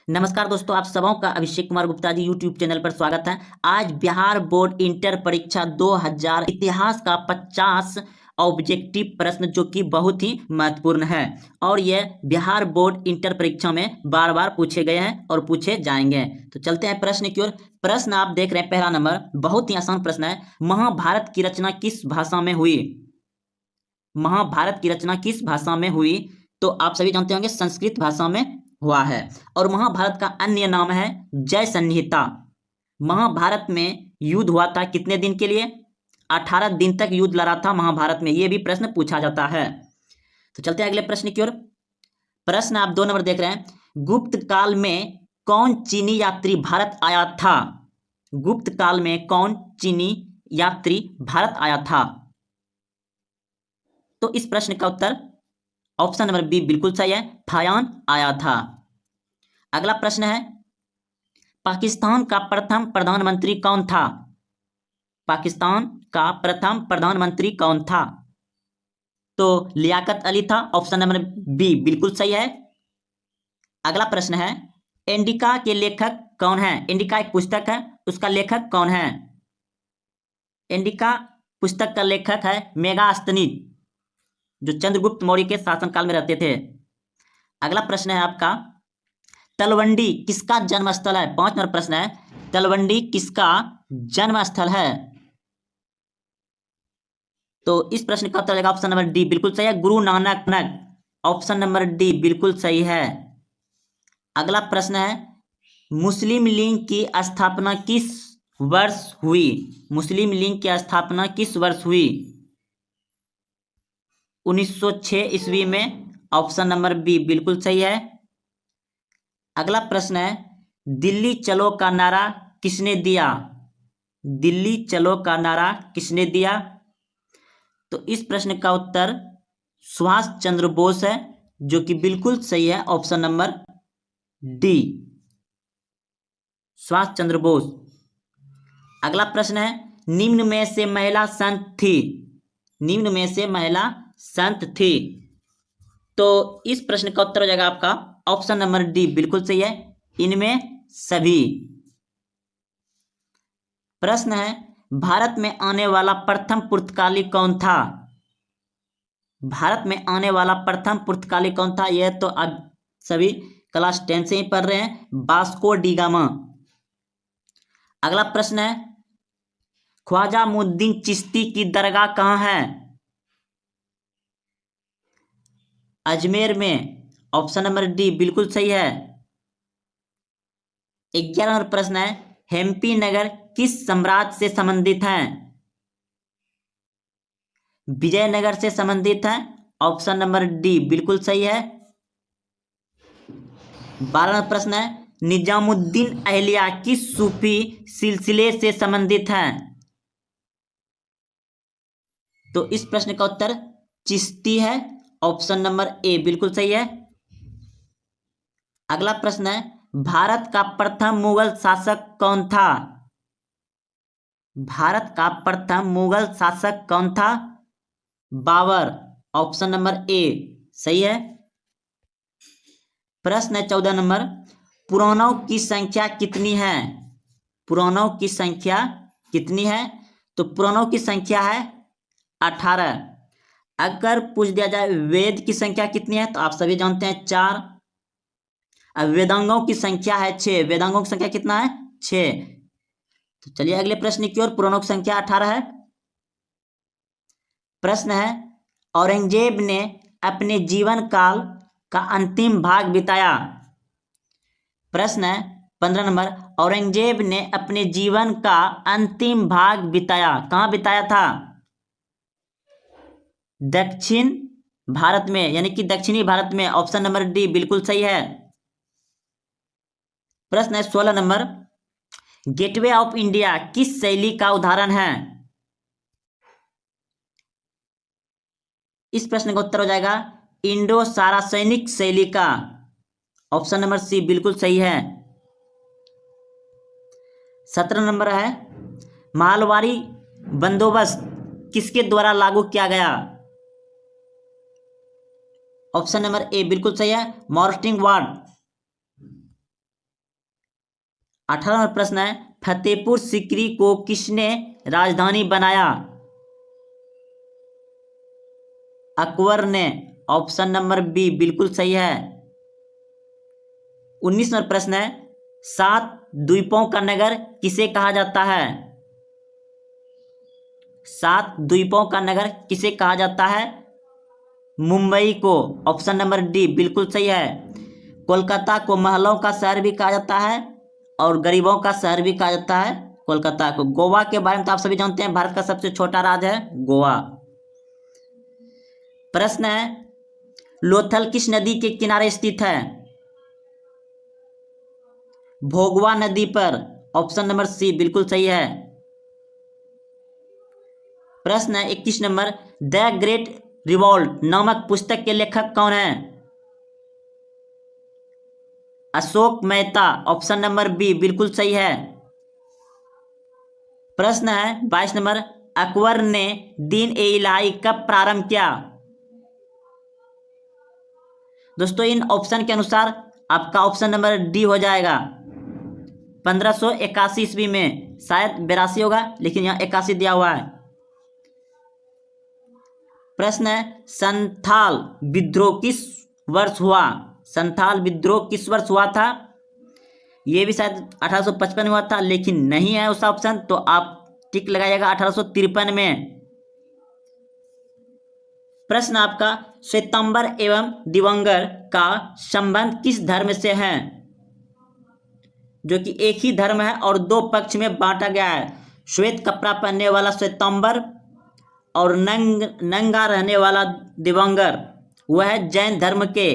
नमस्कार दोस्तों, आप सबों का अभिषेक कुमार गुप्ता जी यूट्यूब चैनल पर स्वागत है। आज बिहार बोर्ड इंटर परीक्षा 2000 इतिहास का 50 ऑब्जेक्टिव प्रश्न जो कि बहुत ही महत्वपूर्ण है और यह बिहार बोर्ड इंटर परीक्षा में बार बार पूछे गए हैं और पूछे जाएंगे। तो चलते हैं प्रश्न की ओर। प्रश्न आप देख रहे हैं, पहला नंबर बहुत ही आसान प्रश्न है। महाभारत की रचना किस भाषा में हुई? महाभारत की रचना किस भाषा में हुई? तो आप सभी जानते होंगे संस्कृत भाषा में हुआ है। और महाभारत का अन्य नाम है जय संहिता। महाभारत में युद्ध हुआ था कितने दिन के लिए? 18 दिन तक युद्ध लड़ा था महाभारत में। यह भी प्रश्न पूछा जाता है। तो चलते हैं अगले प्रश्न की ओर। प्रश्न आप 2 नंबर देख रहे हैं। गुप्त काल में कौन चीनी यात्री भारत आया था? गुप्त काल में कौन चीनी यात्री भारत आया था? तो इस प्रश्न का उत्तर ऑप्शन नंबर बी बिल्कुल सही है, फायान आया था। अगला प्रश्न है, पाकिस्तान का प्रथम प्रधानमंत्री कौन था? पाकिस्तान का प्रथम प्रधानमंत्री कौन था? तो लियाकत अली था। ऑप्शन नंबर बी बिल्कुल सही है। अगला प्रश्न है, इंडिका के लेखक कौन है? इंडिका एक पुस्तक है, उसका लेखक कौन है? इंडिका पुस्तक का लेखक है मेगास्थनीज, जो चंद्रगुप्त मौर्य के शासनकाल में रहते थे। अगला प्रश्न है आपका, तलवंडी किसका जन्म स्थल है? 5 नंबर प्रश्न है, तलवंडी किसका जन्म स्थल है? तो इस प्रश्न का उत्तर ऑप्शन नंबर डी बिल्कुल सही है, Guru Nanak. Option number D बिल्कुल सही है। अगला प्रश्न है, मुस्लिम लीग की स्थापना किस वर्ष हुई? मुस्लिम लीग की स्थापना किस वर्ष हुई? 1906 ईस्वी में। ऑप्शन नंबर बी बिल्कुल सही है। अगला प्रश्न है, दिल्ली चलो का नारा किसने दिया? दिल्ली चलो का नारा किसने दिया? तो इस प्रश्न का उत्तर सुभाष चंद्र बोस है, जो कि बिल्कुल सही है। Option number D, Subhash Chandra Bose. अगला प्रश्न है, निम्न में से महिला संत थी? निम्न में से महिला संत थी? तो इस प्रश्न का उत्तर हो जाएगा आपका ऑप्शन नंबर डी बिल्कुल सही है, इनमें सभी। प्रश्न है, भारत में आने वाला प्रथम पुर्तगाली कौन था? भारत में आने वाला प्रथम पुर्तगाली कौन था? यह तो आप सभी क्लास 10 से ही पढ़ रहे हैं, वास्को डी गामा। अगला प्रश्न है, ख्वाजा मुद्दीन चिश्ती की दरगाह कहाँ है? अजमेर में। ऑप्शन नंबर डी बिल्कुल सही है। 11 नंबर प्रश्न है, हेम्पी नगर किस साम्राज्य से संबंधित है? विजयनगर से संबंधित है। ऑप्शन नंबर डी बिल्कुल सही है। 12 नंबर प्रश्न है, निजामुद्दीन अहलिया किस सूफी सिलसिले से संबंधित है? तो इस प्रश्न का उत्तर चिश्ती है। ऑप्शन नंबर ए बिल्कुल सही है। अगला प्रश्न है, भारत का प्रथम मुगल शासक कौन था? भारत का प्रथम मुगल शासक कौन था? बाबर। ऑप्शन नंबर ए सही है। प्रश्न है 14 नंबर, पुराणों की संख्या कितनी है? पुराणों की संख्या कितनी है? तो पुराणों की संख्या है 18। अगर पूछ दिया जाए वेद की संख्या कितनी है, तो आप सभी जानते हैं 4। अब वेदांगों की संख्या है 6। वेदांगों की संख्या कितना है? 6। तो चलिए अगले प्रश्न की ओर। पुराणों की संख्या 18 है। प्रश्न है, औरंगजेब ने अपने जीवन काल का अंतिम भाग बिताया? प्रश्न है 15 नंबर, औरंगजेब ने अपने जीवन का अंतिम भाग बिताया कहां बिताया था? दक्षिण भारत में, यानी कि दक्षिणी भारत में। ऑप्शन नंबर डी बिल्कुल सही है। प्रश्न है 16 नंबर, गेटवे ऑफ इंडिया किस शैली का उदाहरण है? इस प्रश्न का उत्तर हो जाएगा इंडो सारासैनिक शैली का। ऑप्शन नंबर सी बिल्कुल सही है। 17 नंबर है, मालवाड़ी बंदोबस्त किसके द्वारा लागू किया गया? ऑप्शन नंबर ए बिल्कुल सही है, मार्टिन वार्ड। 18 नंबर प्रश्न है, फतेहपुर सीकरी को किसने राजधानी बनाया? अकबर ने। ऑप्शन नंबर बी बिल्कुल सही है। 19 नंबर प्रश्न है, 7 द्वीपों का नगर किसे कहा जाता है? 7 द्वीपों का नगर किसे कहा जाता है? मुंबई को। ऑप्शन नंबर डी बिल्कुल सही है। कोलकाता को महलों का शहर भी कहा जाता है और गरीबों का शहर भी कहा जाता है कोलकाता को। गोवा के बारे में तो आप सभी जानते हैं, भारत का सबसे छोटा राज्य है गोवा। प्रश्न है, लोथल किस नदी के किनारे स्थित है? भोगवा नदी पर। ऑप्शन नंबर सी बिल्कुल सही है। प्रश्न है 21 नंबर, द ग्रेट रिवॉल्ट नामक पुस्तक के लेखक कौन है? Ashok Mehta. Option number B बिल्कुल सही है। प्रश्न है 22 नंबर, अकबर ने दीन ए इलाही कब प्रारंभ किया? दोस्तों इन ऑप्शन के अनुसार आपका ऑप्शन नंबर डी हो जाएगा। 1581 ईस्वी में, शायद 82 होगा लेकिन यहाँ 81 दिया हुआ है। प्रश्न है, संथाल विद्रोह किस वर्ष हुआ? संथाल विद्रोह किस वर्ष हुआ था? ये भी शायद 1855 में हुआ था लेकिन नहीं है उसका ऑप्शन, तो आप टिक लगाइएगा 1853 में। प्रश्न आपका, श्वेतांबर एवं दिगंबर का संबंध किस धर्म से है? जो कि एक ही धर्म है और दो पक्ष में बांटा गया है। श्वेत कपड़ा पहनने वाला श्वेतांबर और नंगा रहने वाला दिगंबर, वह है जैन धर्म के।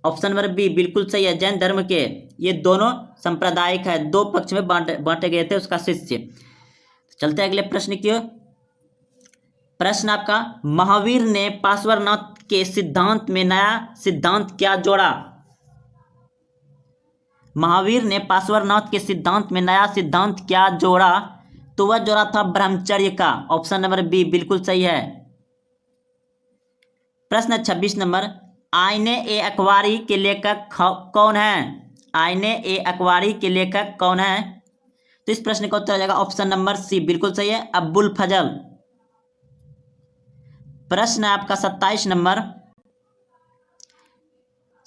ऑप्शन नंबर बी बिल्कुल सही है, जैन धर्म के। ये दोनों सांप्रदायिक है, दो पक्ष में बांटे गए थे उसका शिष्य। चलते अगले प्रश्न की ओर। प्रश्न आपका, महावीर ने पार्श्वनाथ के सिद्धांत में नया सिद्धांत क्या जोड़ा? महावीर ने पार्श्वनाथ के सिद्धांत में नया सिद्धांत क्या जोड़ा? तो वह जोड़ा था ब्रह्मचर्य का। ऑप्शन नंबर बी बिल्कुल सही है। प्रश्न 26 नंबर, आईने ए अखबारी के लेखक कौन है? आईने ए अखबारी के लेखक कौन है? तो इस प्रश्न का उत्तर हो जाएगा ऑप्शन नंबर सी बिल्कुल सही है, अब्बुल फजल। प्रश्न आपका 27 नंबर,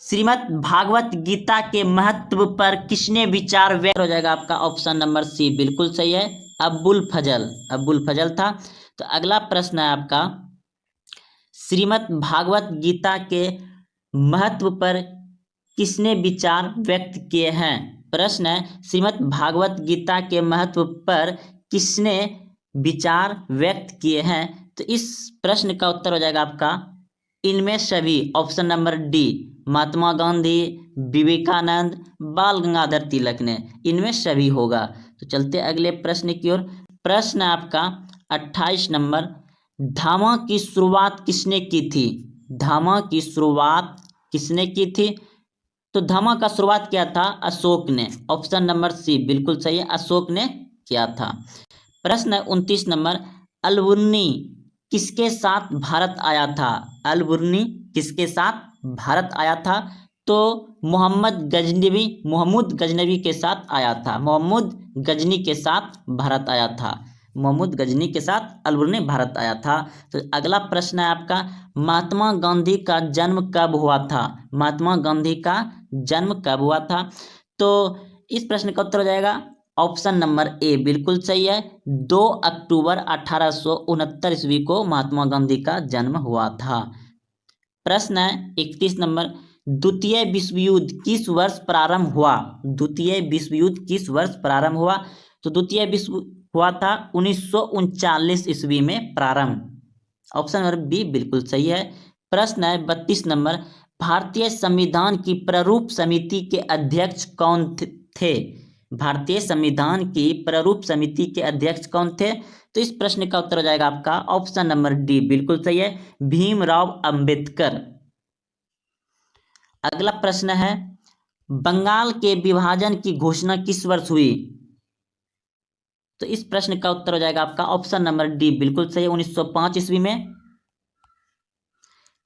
श्रीमद् भागवत गीता के महत्व पर किसने विचार व्यक्त? हो जाएगा आपका ऑप्शन नंबर सी बिल्कुल सही है, अब्बुल फजल। अब्बुल फजल था। तो अगला प्रश्न है आपका, श्रीमद् भागवत गीता के महत्व पर किसने विचार व्यक्त किए हैं? प्रश्न है, श्रीमद् भागवत गीता के महत्व पर किसने विचार व्यक्त किए हैं? तो इस प्रश्न का उत्तर हो जाएगा आपका इनमें सभी। Option number D, Mahatma Gandhi, Vivekananda, बाल गंगाधर तिलक ने, इनमें सभी होगा। तो चलते अगले प्रश्न की ओर। प्रश्न आपका 28 नंबर, धामा की शुरुआत किसने की थी? धामा की शुरुआत किसने की थी? तो धामा का शुरुआत किया था अशोक ने। ऑप्शन नंबर सी बिल्कुल सही है, अशोक ने किया था। प्रश्न 29 नंबर, अलबुर्नी किसके साथ भारत आया था? अलबुर्नी किसके साथ भारत आया था? तो मोहम्मद गजनवी के साथ आया था। मोहम्मद गजनी के साथ भारत आया था। मोहम्मद गजनी के साथ अलबुर्नी भारत आया था। तो अगला प्रश्न है आपका, महात्मा गांधी का जन्म कब हुआ था? महात्मा गांधी का जन्म कब हुआ था? तो इस प्रश्न का उत्तर हो जाएगा ऑप्शन नंबर ए बिल्कुल सही है, 2 अक्टूबर 1869 ईस्वी को महात्मा गांधी का जन्म हुआ था। प्रश्न है 31 नंबर, द्वितीय विश्व युद्ध किस वर्ष प्रारंभ हुआ? द्वितीय विश्व युद्ध किस वर्ष प्रारंभ हुआ? तो द्वितीय विश्व हुआ था 1939 ईस्वी में प्रारंभ। ऑप्शन नंबर बी बिल्कुल सही है। प्रश्न है 32 नंबर, भारतीय संविधान की प्रारूप समिति के अध्यक्ष कौन थे? भारतीय संविधान की प्रारूप समिति के अध्यक्ष कौन थे? तो इस प्रश्न का उत्तर हो जाएगा आपका ऑप्शन नंबर डी बिल्कुल सही है, भीमराव अंबेडकर। अगला प्रश्न है, बंगाल के विभाजन की घोषणा किस वर्ष हुई? तो इस प्रश्न का उत्तर हो जाएगा आपका ऑप्शन नंबर डी बिल्कुल सही है, 1905 ईस्वी में।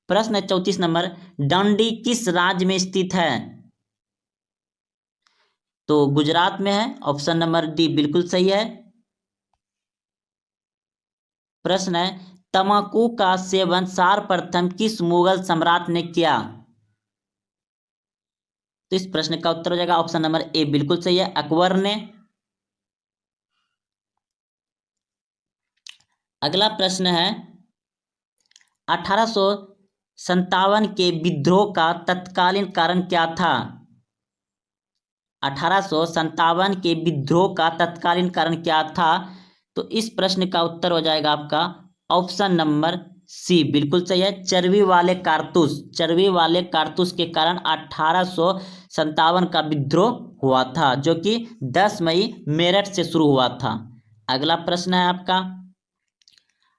प्रश्न है 34 नंबर, डांडी किस राज्य में स्थित है? तो गुजरात में है। ऑप्शन नंबर डी बिल्कुल सही है। प्रश्न है, तंबाकू का सेवन सर्वप्रथम किस मुगल सम्राट ने किया? तो इस प्रश्न का उत्तर हो जाएगा ऑप्शन नंबर ए बिल्कुल सही है, अकबर ने। अगला प्रश्न है, 1857 के विद्रोह का तत्कालीन कारण क्या था? 1857 के विद्रोह का तत्कालीन कारण क्या था? तो इस प्रश्न का उत्तर हो जाएगा आपका ऑप्शन नंबर सी बिल्कुल सही है, चर्बी वाले कारतूस। चर्बी वाले कारतूस के कारण 1857 का विद्रोह हुआ था, जो कि 10 मई मेरठ से शुरू हुआ था। अगला प्रश्न है आपका,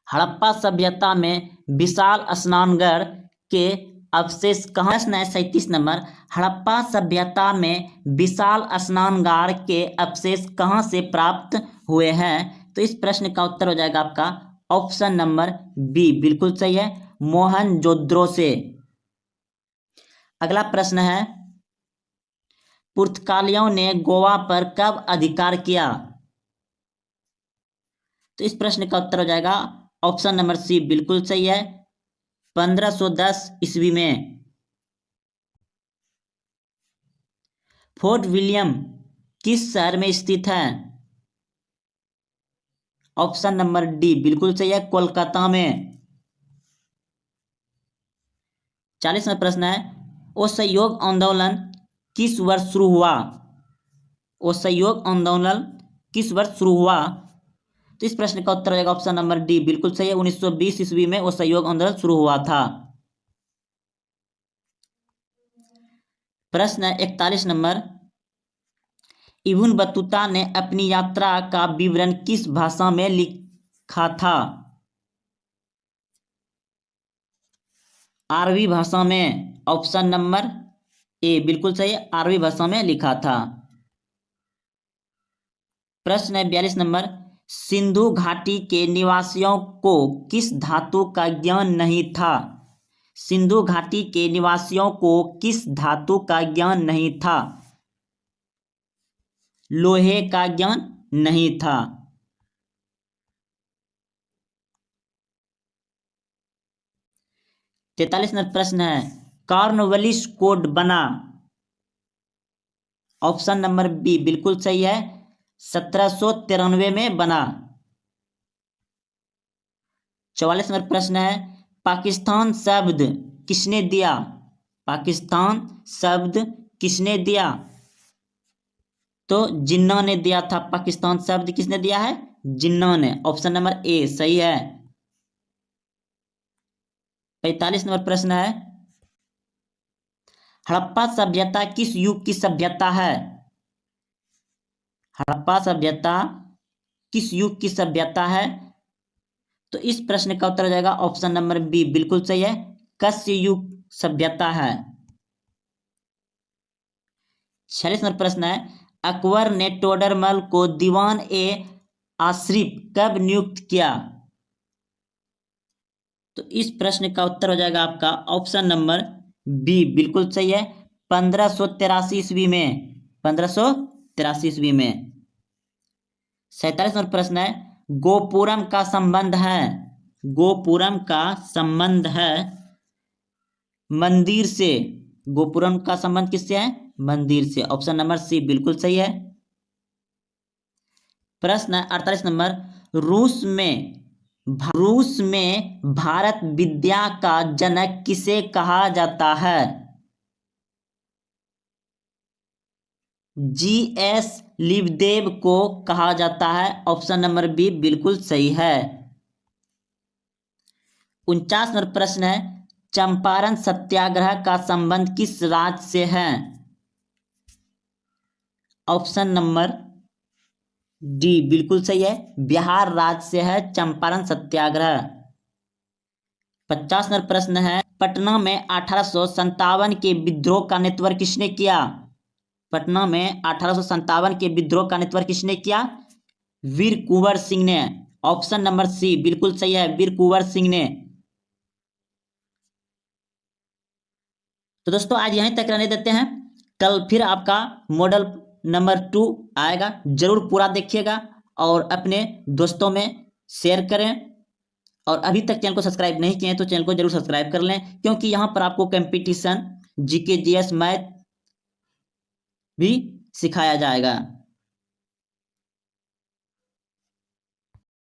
हड़प्पा सभ्यता में विशाल स्नानघर के अवशेष कहाँ? प्रश्न है 37 नंबर, हड़प्पा सभ्यता में विशाल स्नानघर के अवशेष कहाँ से प्राप्त हुए हैं? तो इस प्रश्न का उत्तर हो जाएगा आपका ऑप्शन नंबर बी बिल्कुल सही है, मोहनजोदड़ो से। अगला प्रश्न है, पुर्तगालियों ने गोवा पर कब अधिकार किया? तो इस प्रश्न का उत्तर हो जाएगा ऑप्शन नंबर सी बिल्कुल सही है, 1510 ईस्वी में। फोर्ट विलियम किस शहर में स्थित है? ऑप्शन नंबर डी बिल्कुल सही है, कोलकाता में। 40वां प्रश्न है, असहयोग आंदोलन किस वर्ष शुरू हुआ? असहयोग आंदोलन किस वर्ष शुरू हुआ? तो इस प्रश्न का उत्तर हो जाएगा ऑप्शन नंबर डी बिल्कुल सही है, 1920 ईस्वी में असहयोग आंदोलन शुरू हुआ था। प्रश्न है 41 नंबर, इब्न बतूता ने अपनी यात्रा का विवरण किस भाषा में लिखा था? अरबी भाषा में। ऑप्शन नंबर ए बिल्कुल सही है, अरबी भाषा में लिखा था। प्रश्न है 42 नंबर, सिंधु घाटी के निवासियों को किस धातु का ज्ञान नहीं था? सिंधु घाटी के निवासियों को किस धातु का ज्ञान नहीं था? लोहे का ज्ञान नहीं था। 43 नंबर प्रश्न है, कॉर्नवालिस कोड बना? ऑप्शन नंबर बी बिल्कुल सही है, 1793 में बना। 44 नंबर प्रश्न है, पाकिस्तान शब्द किसने दिया? पाकिस्तान शब्द किसने दिया? तो जिन्ना ने दिया था। पाकिस्तान शब्द किसने दिया है? जिन्ना ने। ऑप्शन नंबर ए सही है। 45 नंबर प्रश्न है, हड़प्पा सभ्यता किस युग की सभ्यता है? हड़प्पा सभ्यता किस युग की सभ्यता है? तो इस प्रश्न का उत्तर हो जाएगा ऑप्शन नंबर बी बिल्कुल सही है, कस्य युग सभ्यता है। 46 नंबर प्रश्न है, अकबर ने टोडरमल को दीवान ए आसिफ कब नियुक्त किया? तो इस प्रश्न का उत्तर हो जाएगा आपका ऑप्शन नंबर बी बिल्कुल सही है, 1583 ईस्वी में। 1583 ईस्वी में। 47 नंबर प्रश्न है, गोपुरम का संबंध है? गोपुरम का संबंध है मंदिर से। गोपुरम का संबंध किससे है? मंदिर से। ऑप्शन नंबर सी बिल्कुल सही है। प्रश्न है 48 नंबर, रूस में भारत विद्या का जनक किसे कहा जाता है? जीएस लिवदेव को कहा जाता है। ऑप्शन नंबर बी बिल्कुल सही है। 49 नंबर प्रश्न है, चंपारण सत्याग्रह का संबंध किस राज्य से है? ऑप्शन नंबर डी बिल्कुल सही है, बिहार राज्य से है चंपारण सत्याग्रह। 50 नंबर प्रश्न है, पटना में 1857 के विद्रोह का नेतृत्व किसने किया? पटना में 1857 के विद्रोह का नेतृत्व किसने किया? वीर कुंवर सिंह ने। ऑप्शन नंबर सी बिल्कुल सही है, वीर कुंवर सिंह ने। तो दोस्तों आज यहीं तक रहने देते हैं, कल फिर आपका मॉडल नंबर 2 आएगा, जरूर पूरा देखिएगा और अपने दोस्तों में शेयर करें। और अभी तक चैनल को सब्सक्राइब नहीं किए हैं तो चैनल को जरूर सब्सक्राइब कर लें, क्योंकि यहाँ पर आपको कंपटीशन, जीके, जीएस, मैथ भी सिखाया जाएगा।